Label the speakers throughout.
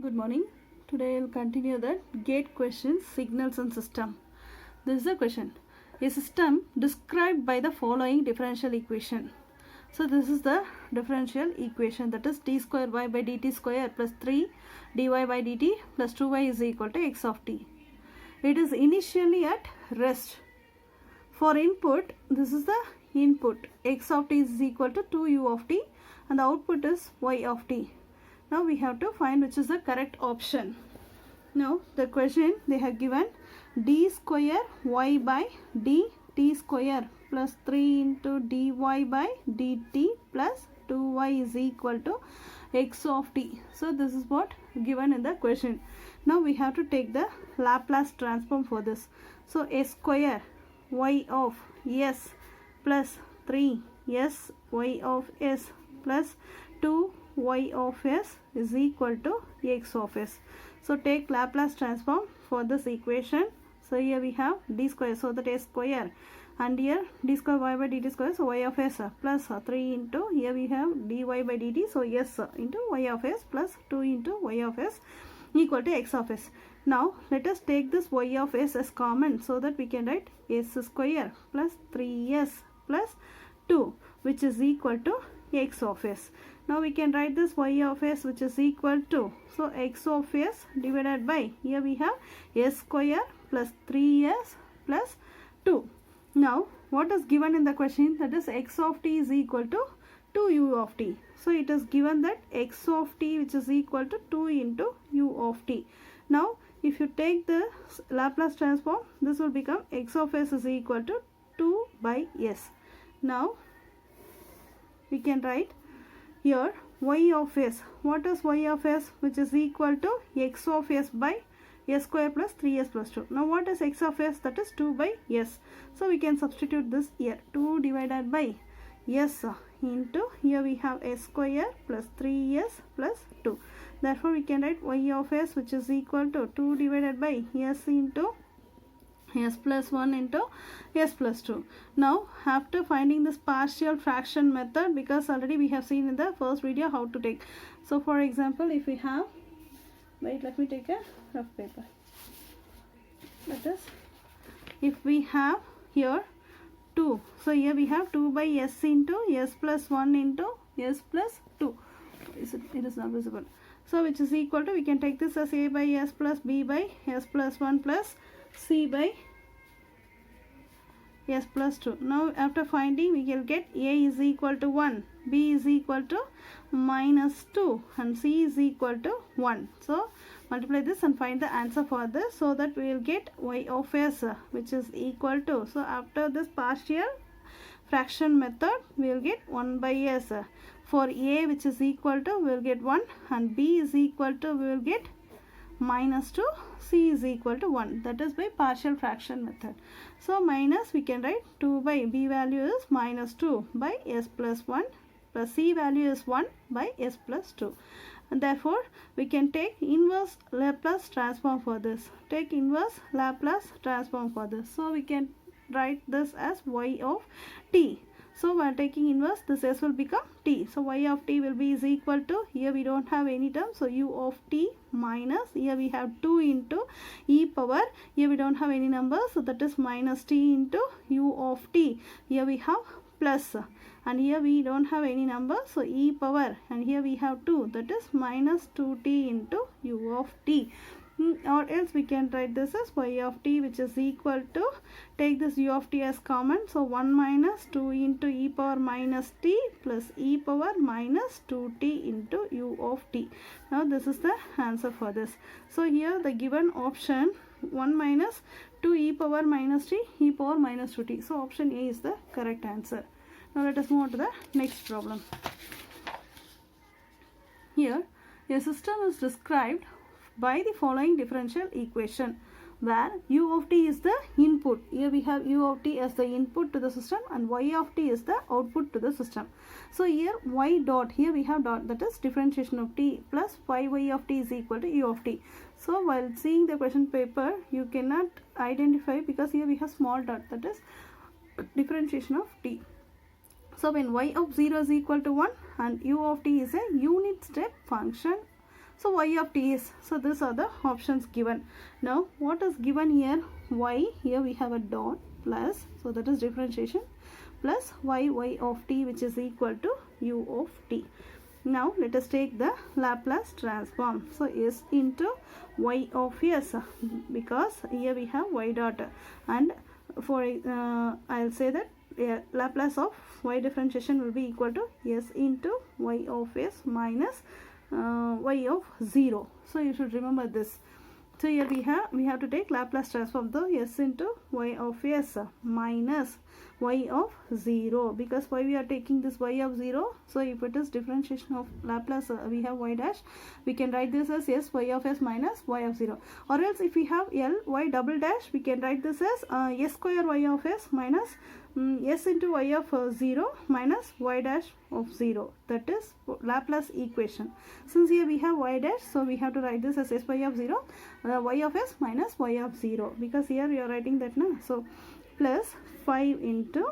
Speaker 1: Good morning. Today I will continue the gate questions, signals and system. This is a question. A system described by the following differential equation. So this is the differential equation, that is d square y by dt square plus 3 dy by dt plus 2y is equal to x of t. It is initially at rest. For input, this is the input, x of t is equal to 2u of t and the output is y of t. Now we have to find which is the correct option. Now the question they have given d square y by dt square plus 3 into dy by dt plus 2y is equal to x of t. So this is what given in the question. Now we have to take the Laplace transform for this. So s square y of s plus 3 s y of s plus 2 y of s is equal to x of s. So take Laplace transform for this equation. So here we have d square, so that s square, and here d square y by dt square, so y of s plus 3 into, here we have dy by dt, so s into y of s plus 2 into y of s equal to x of s. Now let us take this y of s as common, so that we can write s square plus 3s plus 2 which is equal to x of s. Now we can write this y of s which is equal to, so x of s divided by, here we have s square plus 3s plus 2. Now what is given in the question, that is x of t is equal to 2u of t. So it is given that x of t which is equal to 2 into u of t. Now if you take the Laplace transform, this will become x of s is equal to 2 by s. Now we can write here y of s. What is y of s? Which is equal to x of s by s square plus 3s plus 2. Now what is x of s? That is 2 by s. So we can substitute this here. 2 divided by s into, here we have s square plus 3s plus 2. Therefore we can write y of s which is equal to 2 divided by s into s plus 1 into s plus 2. Now after finding this partial fraction method, because already we have seen in the first video how to take. So for example, if we have, wait, let me take a rough paper. That is, if we have here 2, so here we have 2 by s into s plus 1 into s plus 2. It is not visible. So which is equal to, we can take this as a by s plus b by s plus 1 plus c by s plus 2. Now after finding, we will get a is equal to 1, b is equal to minus 2 and c is equal to 1. So multiply this and find the answer for this, so that we will get y of s which is equal to, so after this partial fraction method we will get 1 by s. For a which is equal to, we will get 1, and b is equal to, we will get minus 2, c is equal to 1. That is by partial fraction method. So minus, we can write 2 by b value is minus 2 by s plus 1 plus c value is 1 by s plus 2. And therefore we can take inverse Laplace transform for this. Take inverse Laplace transform for this. So we can write this as y of t. So while taking inverse, this s will become t. So y of t will be is equal to, here we don't have any term, so u of t minus, here we have 2 into e power, here we don't have any number, so that is minus t into u of t. Here we have plus, and here we don't have any number, so e power, and here we have 2, that is minus 2t into u of t. Or else we can write this as y of t which is equal to, take this u of t as common, so 1 minus 2 into e power minus t plus e power minus 2t into u of t. Now this is the answer for this. So here the given option 1 minus 2 e power minus t, e power minus 2t. So option A is the correct answer. Now let us move on to the next problem. Here a system is described by the following differential equation, where u of t is the input. Here we have u of t as the input to the system and y of t is the output to the system. So here y dot, here we have dot, that is differentiation of t plus 5y of t is equal to u of t. So while seeing the question paper, you cannot identify because here we have small dot, that is differentiation of t. So when y of 0 is equal to 1 and u of t is a unit step function, So y of t is, so these are the options given. Now what is given here? Y, here we have a dot plus, so that is differentiation, plus y of t, which is equal to u of t. Now let us take the Laplace transform. So s into y of s, because here we have y dot, and for I'll say that Laplace of y differentiation will be equal to s into y of s minus y of 0. So you should remember this. So here we have to take Laplace transform the s into y of s minus y of 0, because why we are taking this y of 0? So if it is differentiation of Laplace, we have y dash, we can write this as s y of s minus y of 0, or else if we have l y double dash, we can write this as s square y of s minus s into y of 0 minus y dash of 0. That is Laplace equation. Since here we have y dash, so we have to write this as s y of 0, y of s minus y of 0, because here we are writing that now. So plus 5 into,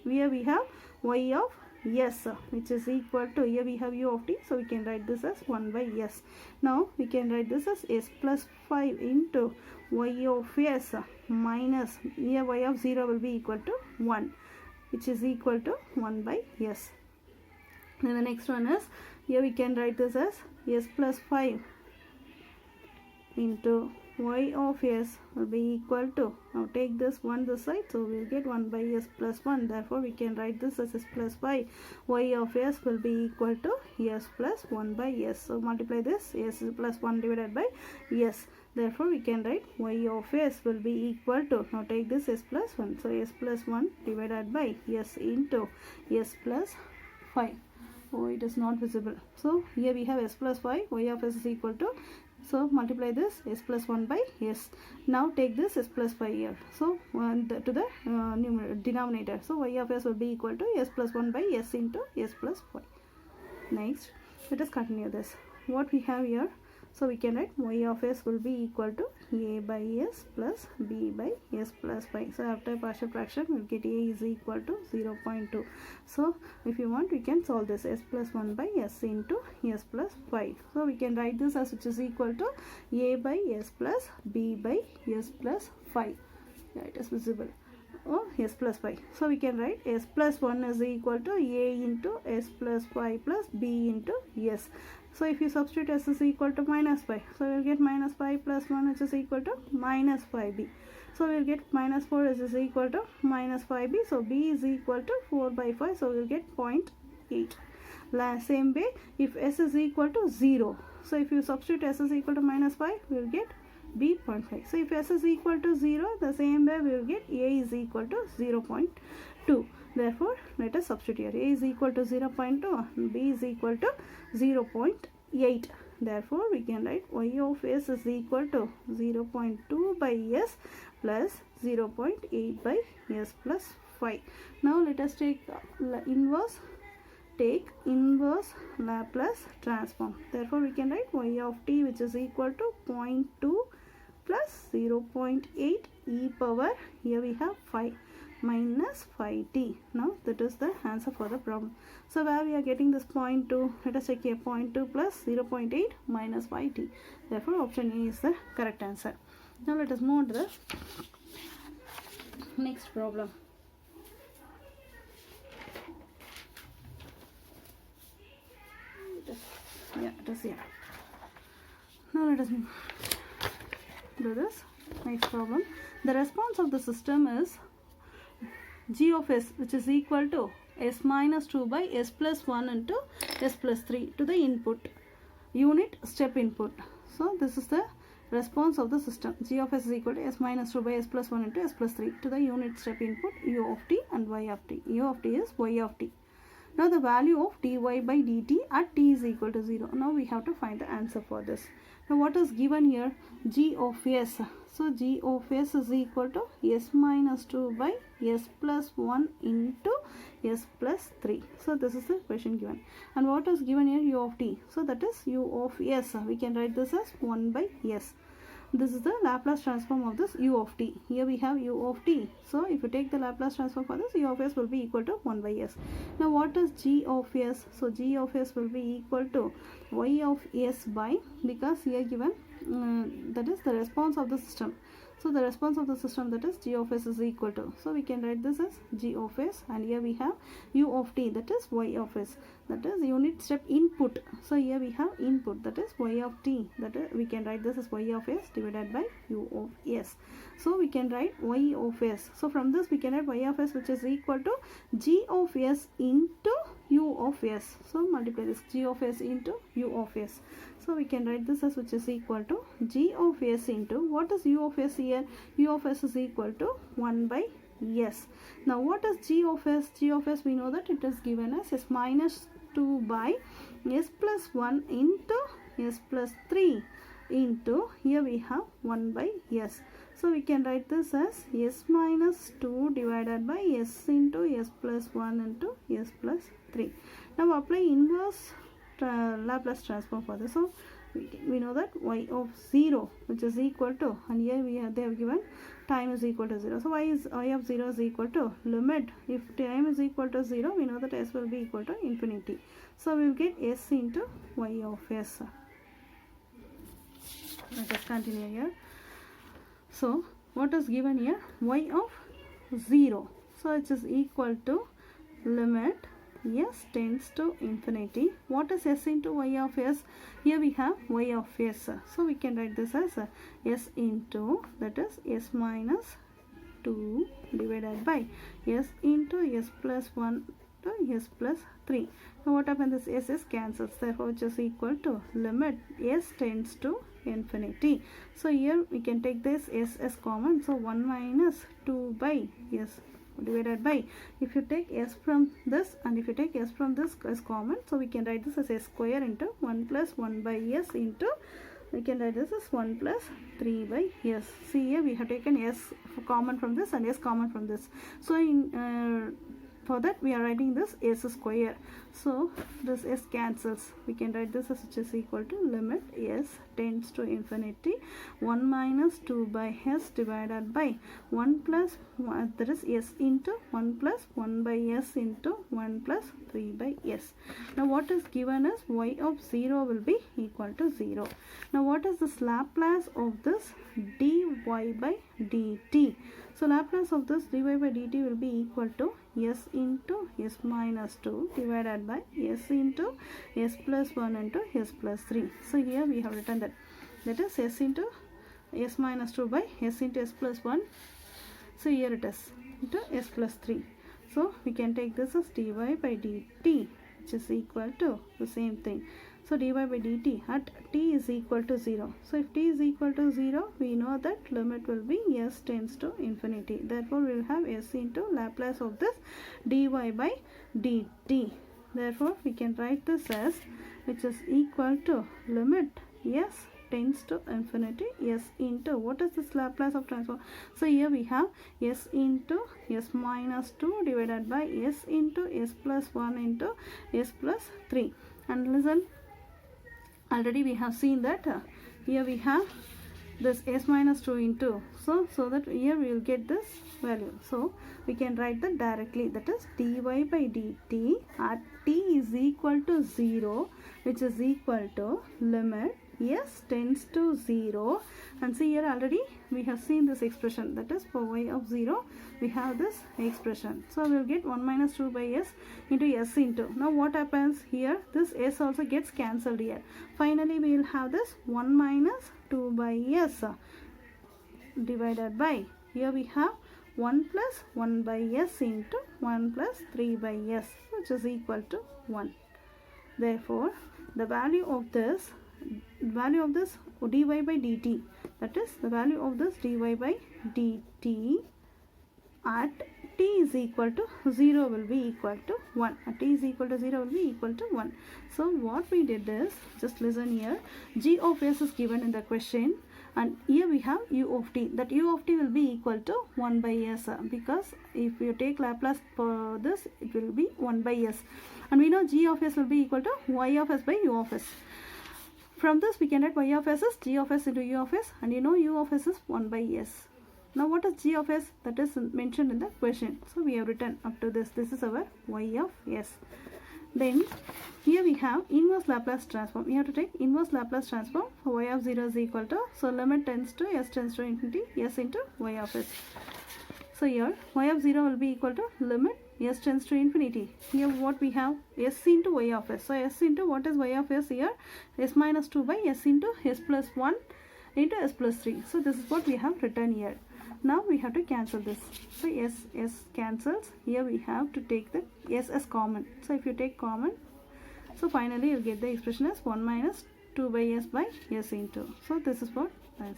Speaker 1: here we have y of s, which is equal to, here we have u of t, so we can write this as 1 by s. Now we can write this as s plus 5 into y of s minus, here y of 0 will be equal to 1, which is equal to 1 by s. Then the next one is, here we can write this as s plus 5 into y of s will be equal to, now take this 1 this side, so we will get 1 by s plus 1. Therefore we can write this as s plus 5, y of s will be equal to s plus 1 by s. So multiply this, s plus 1 divided by s. Therefore we can write y of s will be equal to, now take this s plus 1, so s plus 1 divided by s into s plus 5. Oh, it is not visible. So here we have s plus 5, y of s is equal to, so multiply this s plus 1 by s. Now take this s plus 5 here, so to the denominator. So y of s will be equal to s plus 1 by s into s plus 5. Next, let us continue this. What we have here, so we can write y of s will be equal to a by s plus b by s plus 5. So after partial fraction, we'll get a is equal to 0.2. So if you want, we can solve this, s plus 1 by s into s plus 5. So we can write this as, which is equal to a by s plus b by s plus 5. Yeah, it is visible. Oh, s plus 5. So we can write s plus 1 is equal to a into s plus 5 plus b into s. So if you substitute s is equal to minus 5, so we will get minus 5 plus 1, which is equal to minus 5b. So we will get minus 4 is equal to minus 5b. So b is equal to 4 by 5. So we will get 0.8. Same way, if s is equal to 0, so if you substitute s is equal to minus 5, we will get b 0.5. So if s is equal to 0, the same way we will get a is equal to 0.2. Therefore, let us substitute here. A is equal to 0.2 and b is equal to 0.8. Therefore, we can write y of s is equal to 0.2 by s plus 0.8 by s plus 5. Now, let us take inverse Laplace transform. Therefore, we can write y of t, which is equal to 0.2 plus 0.8 e power, here we have 5 minus 5t. Now that is the answer for the problem. So where we are getting this 0.2, let us check here, 0.2 plus 0.8 minus 5t. Therefore option A is the correct answer. Now let us move on to the next problem. It is here. Now let us do this next problem. The response of the system is g of s, which is equal to s minus 2 by s plus 1 into s plus 3 to the input unit step input. So this is the response of the system. G of s is equal to s minus 2 by s plus 1 into s plus 3 to the unit step input u of t and y of t. U of t is y of t. Now the value of dy by dt at t is equal to 0. Now we have to find the answer for this. Now what is given here? G of s. So g of s is equal to s minus 2 by s plus 1 into s plus 3. So this is the question given. And what is given here? U of t. So that is u of s. We can write this as 1 by s. this is the Laplace transform of this u of t. Here we have u of t. So if you take the Laplace transform for this, u of s will be equal to 1 by s. Now what is g of s? So g of s will be equal to y of s by, because here given that is the response of the system. So the response of the system, that is g of s, is equal to, so we can write this as g of s, and here we have u of t, that is y of s, that is unit step input. So here we have input, that is y of t, that is we can write this as y of s divided by u of s. So we can write y of s. So from this we can write y of s, which is equal to g of s into u of s. So multiply this g of s into u of s. So we can write this as, which is equal to g of s into, what is u of s here? U of s is equal to 1 by s. Now what is g of s? G of s, we know that it is given as s minus 2 by s plus 1 into s plus 3 into, here we have 1 by s. So we can write this as s minus 2 divided by s into s plus 1 into s plus 3. Now apply inverse Laplace transform for this. So we know that y of 0, which is equal to, and here they have given time is equal to 0. So y of 0 is equal to limit, if time is equal to 0, we know that s will be equal to infinity. So we will get s into y of s. Let us continue here. So what is given here? Y of 0. So it is equal to limit s tends to infinity. What is s into y of s? Here we have y of s. So we can write this as s into, that is s minus 2 divided by s into s plus 1 to s plus 3. Now what happens is s is cancels, therefore which is equal to limit s tends to infinity. So here we can take this s as common. So 1 minus 2 by s divided by, if you take s from this and if you take s from this as common, so we can write this as s square into 1 plus 1 by s into, we can write this as 1 plus 3 by s. See here we have taken s common from this and s common from this. So in for that we are writing this s square. So this s cancels. We can write this as, which is equal to limit s tends to infinity 1 minus 2 by s divided by 1 plus 1, that is s into 1 plus 1 by s into 1 plus 3 by s. Now what is given as y of 0 will be equal to 0. Now what is this Laplace of this dy by dt? So Laplace of this dy by dt will be equal to s into s minus 2 divided by s into s plus 1 into s plus 3. So here we have written that is s into s minus 2 by s into s plus 1. So here it is into s plus 3. So we can take this as dy by dt, which is equal to the same thing. So dy by dt at t is equal to 0. So if t is equal to 0, we know that limit will be s tends to infinity. Therefore we will have s into Laplace of this dy by dt. Therefore we can write this as, which is equal to limit s tends to infinity s into, what is this Laplace of transform? So here we have s into s minus 2 divided by s into s plus 1 into s plus 3. And listen, already we have seen that here we have this s minus 2 into, so that here we will get this value. So we can write that directly, that is dy by dt at t is equal to 0, which is equal to limit s tends to 0. And see here already we have seen this expression, that is for y of 0 we have this expression. So we will get 1 minus 2 by s into s into, now what happens here, this s also gets cancelled here. Finally we will have this 1 minus 2 by s divided by, here we have 1 plus 1 by s into 1 plus 3 by s, which is equal to 1. Therefore the value of this dy by dt, that is the value of this dy by dt at t is equal to 0 will be equal to 1. At t is equal to 0 will be equal to 1. So what we did is, just listen here, g of s is given in the question, and here we have u of t, that u of t will be equal to 1 by s, because if you take Laplace for this it will be 1 by s, and we know g of s will be equal to y of s by u of s. from this we can write y of s is g of s into u of s, and you know u of s is 1 by s. Now what is g of s? That is mentioned in the question. So we have written up to this. This is our y of s. Then here we have inverse Laplace transform. We have to take inverse Laplace transform for y of 0 is equal to, so limit tends to s tends to infinity, s into y of s. So here y of 0 will be equal to limit s tends to infinity. Here what we have, s into y of s. So s into what is y of s here? S minus 2 by s into s plus 1 into s plus 3. So this is what we have written here. Now we have to cancel this. So s cancels. Here we have to take the s as common. So if you take common, so finally you get the expression as 1 minus 2 by s into. So this is what is.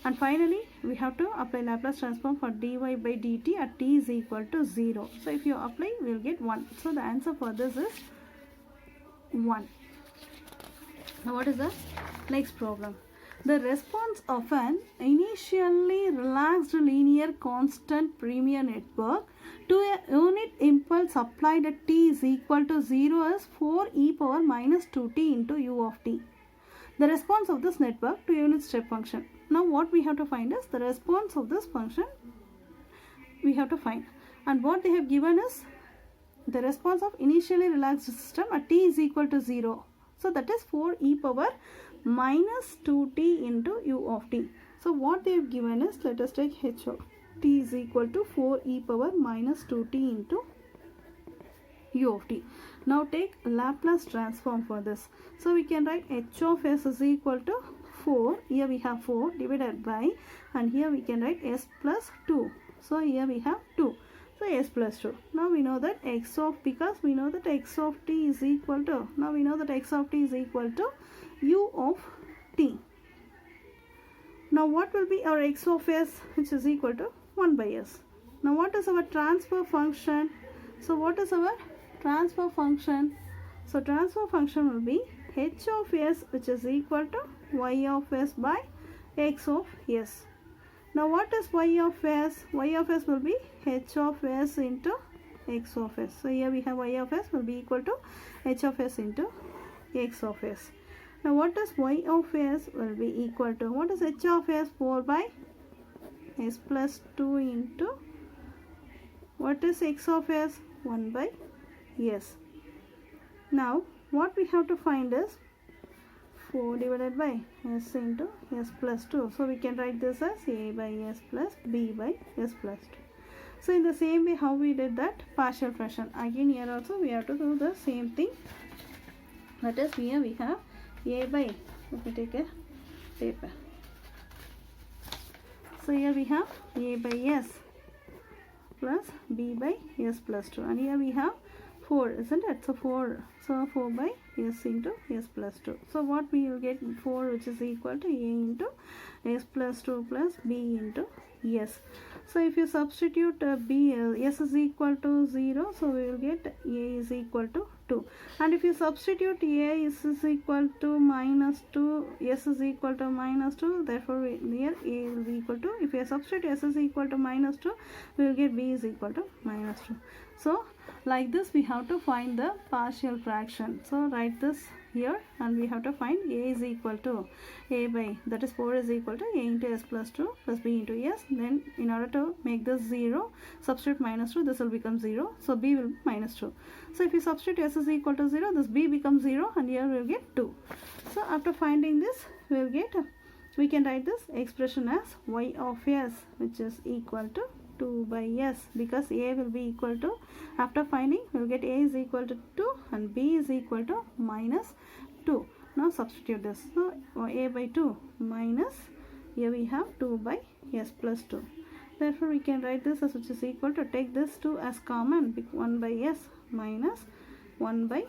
Speaker 1: And finally we have to apply Laplace transform for dy by dt at t is equal to 0. So if you apply, we will get 1. So the answer for this is 1. Now what is the next problem? The response of an initially relaxed linear constant premier network to a unit impulse applied at t is equal to 0 is 4 e power minus 2t into u of t. The response of this network to unit step function. Now what we have to find is the response of this function we have to find. And what they have given is the response of initially relaxed system at t is equal to 0. So that is 4 e power minus 2t into u of t. So what they have given is, let us take h of t is equal to 4 e power minus 2t into u of t. Now take Laplace transform for this. So we can write h of s is equal to 4, here we have 4 divided by, and here we can write s plus 2. So here we have 2. So s plus 2. Now we know that x of, because we know that x of t is equal to, now we know that x of t is equal to u of t. Now what will be our x of s, which is equal to 1 by s. Now what is our transfer function? So what is our transfer function? So transfer function will be h of s, which is equal to y of s by x of s. Now what is y of s? Y of s will be h of s into x of s. So here we have y of s will be equal to h of s into x of s. Now what is y of s will be equal to, what is h of s? 4 by s plus 2 into, what is x of s? 1 by s. Now what we have to find is 4 divided by s into s plus 2. So we can write this as a by s plus b by s plus 2. So in the same way how we did that partial fraction, again here also we have to do the same thing. That is, here we have a by, let me take a paper. So here we have a by s plus b by s plus 2, and here we have 4, isn't it? So 4, so 4 by s into s plus 2. So what we will get, 4, which is equal to a into s plus 2 plus b into s. So if you substitute b, s is equal to 0, so we will get a is equal to 2. And if you substitute a is equal to minus 2, s is equal to minus 2, therefore here a will be equal to, if you substitute s is equal to minus 2, we will get b is equal to minus 2. So like this we have to find the partial fraction. So write this here, and we have to find a is equal to a by, that is 4 is equal to a into s plus 2 plus b into s. Then in order to make this 0, substitute minus 2, this will become 0, so b will be minus 2. So if you substitute s is equal to 0, this b becomes 0, and here we will get 2. So after finding this, we will get, we can write this expression as y of s, which is equal to 2 by s, because a will be equal to, after finding we will get a is equal to 2 and b is equal to minus 2. Now substitute this. So a by 2 minus, here we have 2 by s plus 2. Therefore we can write this as, which is equal to, take this 2 as common, 1 by s minus 1 by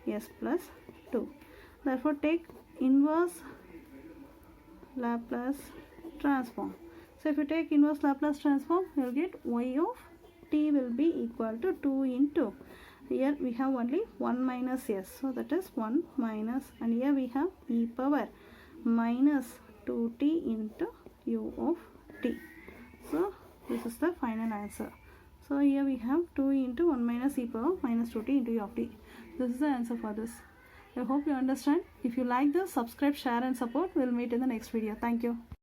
Speaker 1: s plus 2. Therefore take inverse Laplace transform. So if you take inverse Laplace transform, you will get y of t will be equal to 2 into, here we have only 1 minus s, so that is 1 minus, and here we have e power minus 2t into u of t. So this is the final answer. So here we have 2 into 1 minus e power minus 2t into u of t. This is the answer for this. I hope you understand. If you like this, subscribe, share and support. We'll meet in the next video. Thank you.